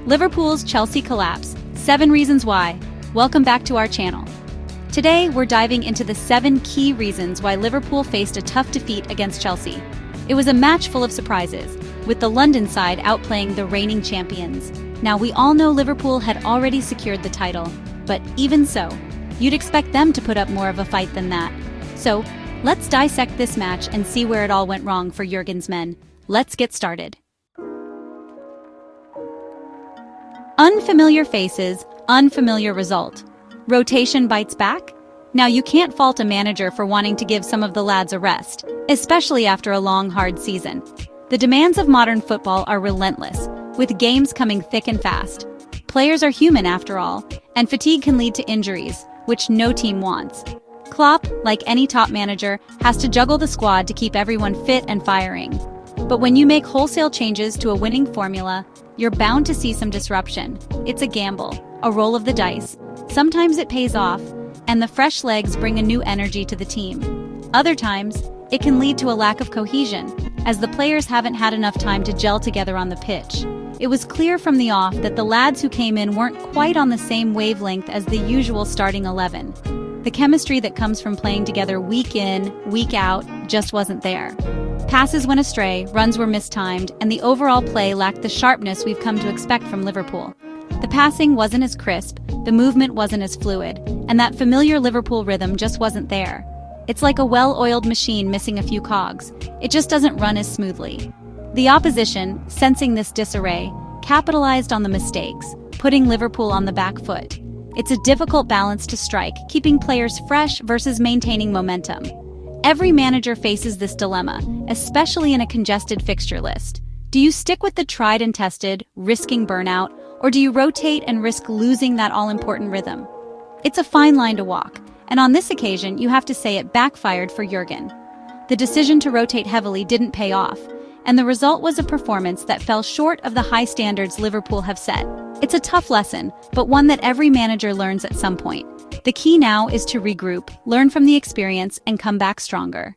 Liverpool's Chelsea collapse, 7 reasons why. Welcome back to our channel. Today, we're diving into the 7 key reasons why Liverpool faced a tough defeat against Chelsea. It was a match full of surprises, with the London side outplaying the reigning champions. Now, we all know Liverpool had already secured the title, but even so, you'd expect them to put up more of a fight than that. So, let's dissect this match and see where it all went wrong for Jurgen's men. Let's get started. Unfamiliar faces, unfamiliar result. Rotation bites back? Now, you can't fault a manager for wanting to give some of the lads a rest, especially after a long, hard season. The demands of modern football are relentless, with games coming thick and fast. Players are human after all, and fatigue can lead to injuries, which no team wants. Klopp, like any top manager, has to juggle the squad to keep everyone fit and firing. But when you make wholesale changes to a winning formula, you're bound to see some disruption. It's a gamble, a roll of the dice. Sometimes it pays off, and the fresh legs bring a new energy to the team. Other times, it can lead to a lack of cohesion, as the players haven't had enough time to gel together on the pitch. It was clear from the off that the lads who came in weren't quite on the same wavelength as the usual starting 11. The chemistry that comes from playing together week in, week out, just wasn't there. Passes went astray, runs were mistimed, and the overall play lacked the sharpness we've come to expect from Liverpool. The passing wasn't as crisp, the movement wasn't as fluid, and that familiar Liverpool rhythm just wasn't there. It's like a well-oiled machine missing a few cogs. It just doesn't run as smoothly. The opposition, sensing this disarray, capitalized on the mistakes, putting Liverpool on the back foot. It's a difficult balance to strike, keeping players fresh versus maintaining momentum. Every manager faces this dilemma, especially in a congested fixture list. Do you stick with the tried and tested, risking burnout, or do you rotate and risk losing that all-important rhythm? It's a fine line to walk, and on this occasion, you have to say it backfired for Jurgen. The decision to rotate heavily didn't pay off, and the result was a performance that fell short of the high standards Liverpool have set. It's a tough lesson, but one that every manager learns at some point. The key now is to regroup, learn from the experience, and come back stronger.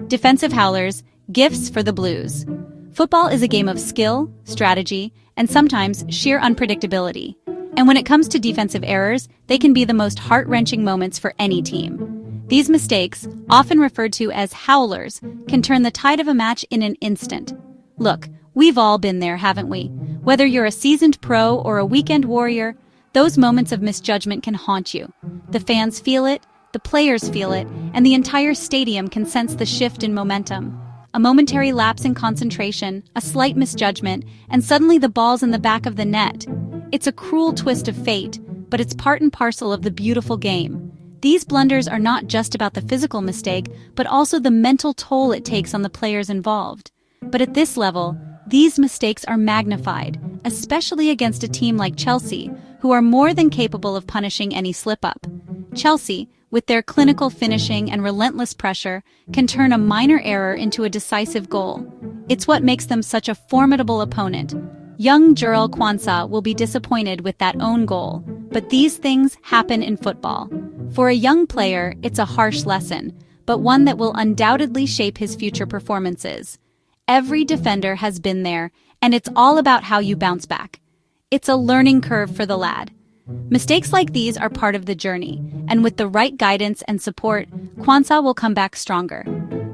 Defensive howlers, gifts for the Blues. Football is a game of skill, strategy, and sometimes sheer unpredictability. And when it comes to defensive errors, they can be the most heart-wrenching moments for any team. These mistakes, often referred to as howlers, can turn the tide of a match in an instant. Look, we've all been there, haven't we? Whether you're a seasoned pro or a weekend warrior, those moments of misjudgment can haunt you. The fans feel it, the players feel it, and the entire stadium can sense the shift in momentum. A momentary lapse in concentration, a slight misjudgment, and suddenly the ball's in the back of the net. It's a cruel twist of fate, but it's part and parcel of the beautiful game. These blunders are not just about the physical mistake, but also the mental toll it takes on the players involved. But at this level, these mistakes are magnified, especially against a team like Chelsea, who are more than capable of punishing any slip-up. Chelsea, with their clinical finishing and relentless pressure, can turn a minor error into a decisive goal. It's what makes them such a formidable opponent. Young Jarell Quansah will be disappointed with that own goal, but these things happen in football. For a young player, it's a harsh lesson, but one that will undoubtedly shape his future performances. Every defender has been there, and it's all about how you bounce back. It's a learning curve for the lad. Mistakes like these are part of the journey, and with the right guidance and support, Quansah will come back stronger.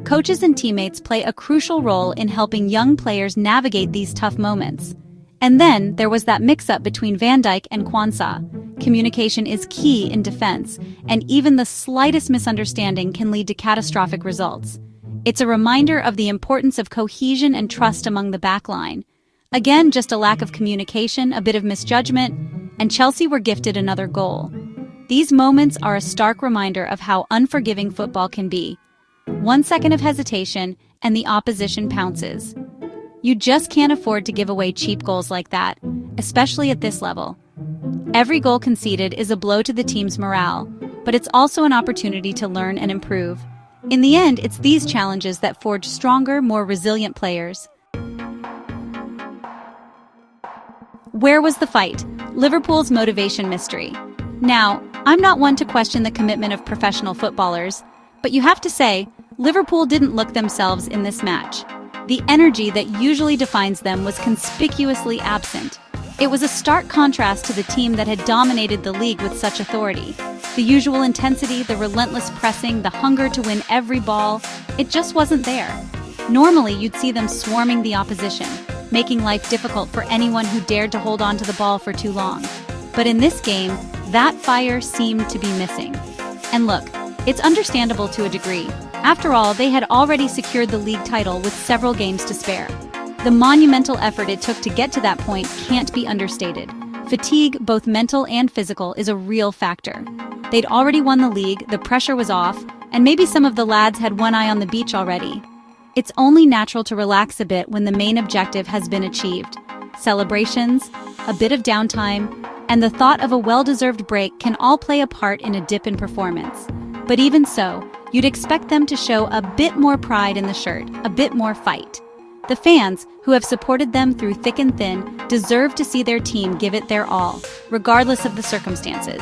Coaches and teammates play a crucial role in helping young players navigate these tough moments. And then there was that mix-up between Dijk and Quansah. Communication is key in defense, and even the slightest misunderstanding can lead to catastrophic results. It's a reminder of the importance of cohesion and trust among the backline. Again, just a lack of communication, a bit of misjudgment, and Chelsea were gifted another goal. These moments are a stark reminder of how unforgiving football can be. 1 second of hesitation, and the opposition pounces. You just can't afford to give away cheap goals like that, especially at this level. Every goal conceded is a blow to the team's morale, but it's also an opportunity to learn and improve. In the end, it's these challenges that forge stronger, more resilient players. Where was the fight? Liverpool's motivation mystery. Now, I'm not one to question the commitment of professional footballers, but you have to say, Liverpool didn't look themselves in this match. The energy that usually defines them was conspicuously absent. It was a stark contrast to the team that had dominated the league with such authority. The usual intensity, the relentless pressing, the hunger to win every ball, it just wasn't there. Normally, you'd see them swarming the opposition, making life difficult for anyone who dared to hold on to the ball for too long. But in this game, that fire seemed to be missing. And look, it's understandable to a degree. After all, they had already secured the league title with several games to spare. The monumental effort it took to get to that point can't be understated. Fatigue, both mental and physical, is a real factor. They'd already won the league, the pressure was off, and maybe some of the lads had one eye on the beach already. It's only natural to relax a bit when the main objective has been achieved. Celebrations, a bit of downtime, and the thought of a well-deserved break can all play a part in a dip in performance. But even so, you'd expect them to show a bit more pride in the shirt, a bit more fight. The fans, who have supported them through thick and thin, deserve to see their team give it their all, regardless of the circumstances.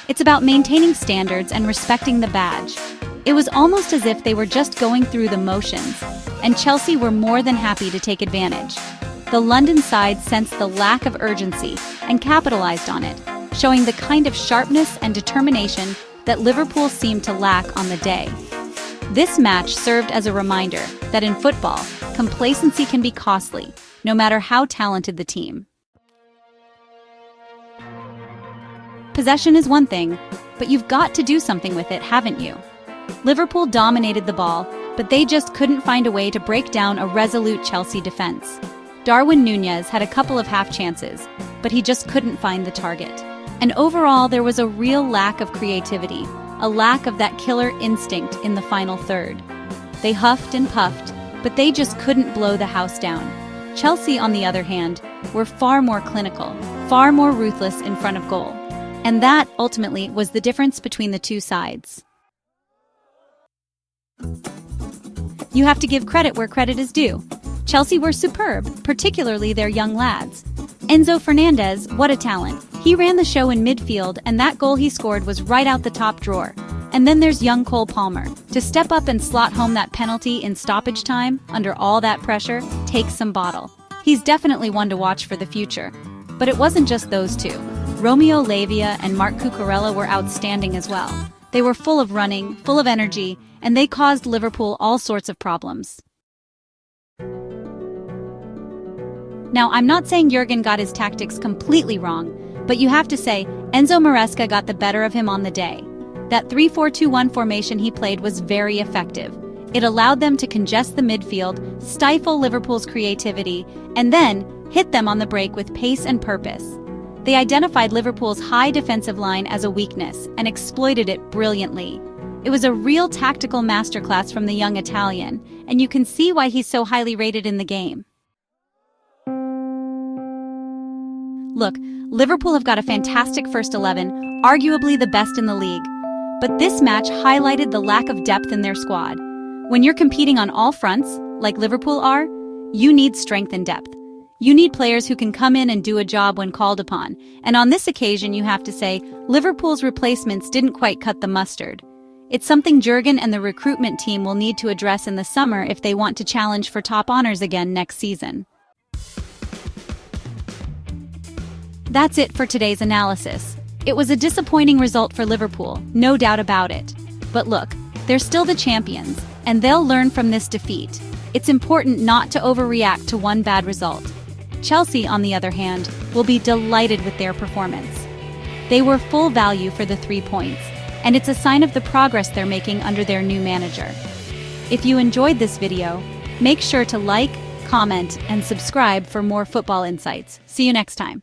It's about maintaining standards and respecting the badge. It was almost as if they were just going through the motions, and Chelsea were more than happy to take advantage. The London side sensed the lack of urgency and capitalized on it, showing the kind of sharpness and determination that Liverpool seemed to lack on the day. This match served as a reminder that in football, complacency can be costly, no matter how talented the team. Possession is one thing, but you've got to do something with it, haven't you? Liverpool dominated the ball, but they just couldn't find a way to break down a resolute Chelsea defense. Darwin Núñez had a couple of half chances, but he just couldn't find the target. And overall, there was a real lack of creativity, a lack of that killer instinct in the final third. They huffed and puffed, but they just couldn't blow the house down. Chelsea, on the other hand, were far more clinical, far more ruthless in front of goal. And that, ultimately, was the difference between the two sides. You have to give credit where credit is due. Chelsea were superb, particularly their young lads. Enzo Fernandez, what a talent. He ran the show in midfield, and that goal he scored was right out the top drawer. And then there's young Cole Palmer. To step up and slot home that penalty in stoppage time, under all that pressure, takes some bottle. He's definitely one to watch for the future. But it wasn't just those two. Romeo Lavia and Marc Cucurella were outstanding as well. They were full of running, full of energy, and they caused Liverpool all sorts of problems. Now, I'm not saying Jurgen got his tactics completely wrong, but you have to say Enzo Maresca got the better of him on the day. That 3-4-2-1 formation he played was very effective. It allowed them to congest the midfield, stifle Liverpool's creativity, and then hit them on the break with pace and purpose. They identified Liverpool's high defensive line as a weakness and exploited it brilliantly. It was a real tactical masterclass from the young Italian, and you can see why he's so highly rated in the game. Look, Liverpool have got a fantastic first 11, arguably the best in the league. But this match highlighted the lack of depth in their squad. When you're competing on all fronts, like Liverpool are, you need strength and depth. You need players who can come in and do a job when called upon. And on this occasion, you have to say, Liverpool's replacements didn't quite cut the mustard. It's something Jurgen and the recruitment team will need to address in the summer if they want to challenge for top honors again next season. That's it for today's analysis. It was a disappointing result for Liverpool, no doubt about it. But look, they're still the champions, and they'll learn from this defeat. It's important not to overreact to one bad result. Chelsea, on the other hand, will be delighted with their performance. They were full value for the 3 points, and it's a sign of the progress they're making under their new manager. If you enjoyed this video, make sure to like, comment, and subscribe for more football insights. See you next time.